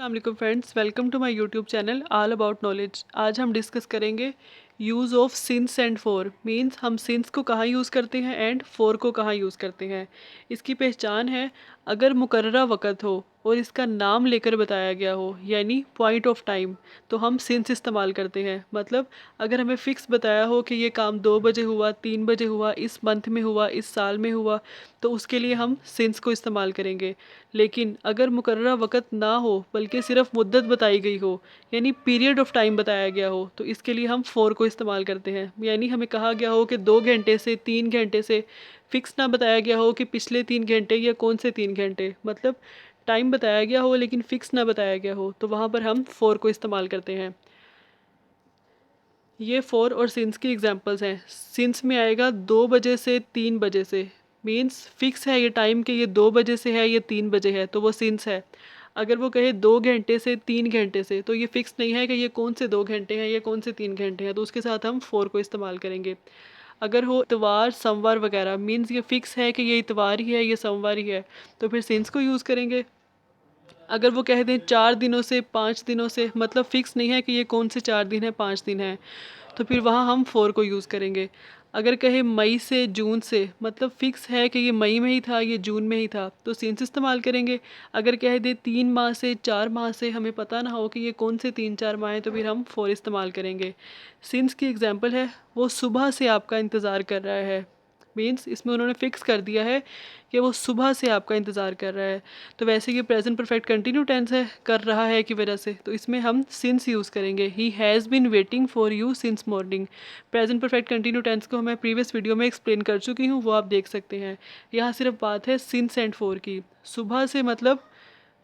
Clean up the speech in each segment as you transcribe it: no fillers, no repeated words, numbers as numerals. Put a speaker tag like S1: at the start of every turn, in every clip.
S1: अस्सलाम friends, welcome to my YouTube channel all about knowledge. आज हम डिस्कस करेंगे use of since and for. Means हम since को कहाँ यूज़ करते हैं एंड फोर को कहाँ यूज़ करते हैं। इसकी पहचान है, अगर मुकर्ररा वक़्त हो और इसका नाम लेकर बताया गया हो यानी पॉइंट ऑफ टाइम, तो हम सिंस इस्तेमाल करते हैं। मतलब अगर हमें फ़िक्स बताया हो कि ये काम 2 बजे हुआ, 3 बजे हुआ, इस मंथ में हुआ, इस साल में हुआ, तो उसके लिए हम सिंस को इस्तेमाल करेंगे। लेकिन अगर मुकर्ररा वक़्त ना हो बल्कि सिर्फ मुद्दत बताई गई हो यानी पीरियड ऑफ टाइम बताया गया हो, तो इसके लिए हम फोर को इस्तेमाल करते हैं। यानी हमें कहा गया हो कि 2 घंटे से 3 घंटे से, फ़िक्स ना बताया गया हो कि पिछले 3 घंटे या कौन से 3 घंटे, मतलब टाइम बताया गया हो लेकिन फ़िक्स ना बताया गया हो, तो वहाँ पर हम फोर को इस्तेमाल करते हैं। ये फोर और सिंस की एग्जांपल्स हैं। सिंस में आएगा 2 बजे से 3 बजे से, मींस फिक्स है ये टाइम कि ये 2 बजे से है, ये 3 बजे है, तो वो सिंस है। अगर वो कहे 2 घंटे से 3 घंटे से, तो ये फिक्स नहीं है कि ये कौन से 2 घंटे हैं या कौन से 3 घंटे हैं, तो उसके साथ हम फोर को इस्तेमाल करेंगे। अगर हो इतवार, सोमवार वगैरह, मीन्स ये फिक्स है कि ये इतवार ही है, ये सोमवार ही है, तो फिर सिंस को यूज़ करेंगे। अगर वो कह दें 4 दिनों से, 5 दिनों से, मतलब फ़िक्स नहीं है कि ये कौन से 4 दिन है, 5 दिन है, तो फिर वहाँ हम फोर को यूज़ करेंगे। अगर कहे मई से जून से, मतलब फ़िक्स है कि ये मई में ही था, ये जून में ही था, तो सिंस इस्तेमाल करेंगे। अगर कह दे 3 माह से, 4 माह से, हमें पता ना हो कि ये कौन से 3-4 माह हैं, तो फिर हम फोर इस्तेमाल करेंगे। सिंस की एग्जांपल है, वो सुबह से आपका इंतज़ार कर रहा है। मीन्स इसमें उन्होंने फ़िक्स कर दिया है कि वो सुबह से आपका इंतज़ार कर रहा है। तो वैसे ये प्रेजेंट परफेक्ट कंटिन्यू टेंस है, कर रहा है की वजह से, तो इसमें हम सिंस यूज़ करेंगे। He has been waiting for you since morning. Present perfect continue tense को मैं प्रीवियस वीडियो में एक्सप्लेन कर चुकी हूँ, वो आप देख सकते हैं। यहाँ सिर्फ बात है सिंस एंड फोर की। सुबह से मतलब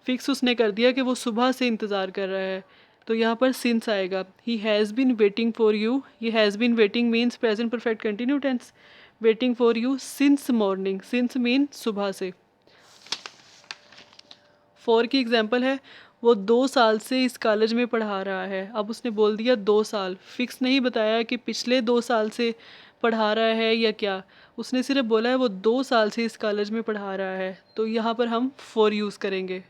S1: फिक्स उसने कर दिया कि वो सुबह से इंतज़ार कर रहा है, तो यहाँ पर सिंस आएगा। He has been waiting for you, ये has been waiting means present perfect continue tense, waiting for you since morning, since mean सुबह से। फोर की एग्जांपल है, वो 2 साल से इस कॉलेज में पढ़ा रहा है। अब उसने बोल दिया 2 साल, फिक्स नहीं बताया कि पिछले 2 साल से पढ़ा रहा है या क्या, उसने सिर्फ बोला है वो 2 साल से इस कॉलेज में पढ़ा रहा है, तो यहाँ पर हम फोर यूज़ करेंगे।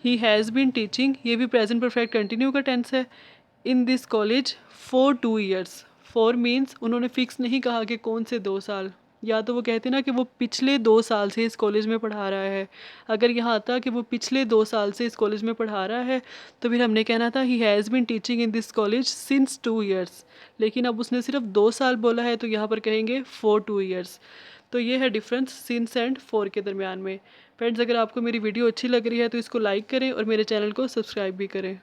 S1: ही हैज़ बीन टीचिंग, ये भी प्रेजेंट परफेक्ट कंटिन्यू का टेंस है, इन this college for 2 years. For means उन्होंने फिक्स नहीं कहा कि कौन से 2 साल, या तो वो कहते ना कि वो पिछले 2 साल से इस कॉलेज में पढ़ा रहा है। अगर यहाँ आता कि वो पिछले 2 साल से इस कॉलेज में पढ़ा रहा है, तो फिर हमने कहना था he has been teaching in this college since 2 years. लेकिन अब उसने सिर्फ 2 साल बोला है, तो यहाँ पर कहेंगे फॉर 2 ईयर्स। तो ये है डिफरेंस सिंस एंड फोर के दरमियान में। फ्रेंड्स, अगर आपको मेरी वीडियो अच्छी लग रही है तो इसको लाइक करें और मेरे चैनल को सब्सक्राइब भी करें।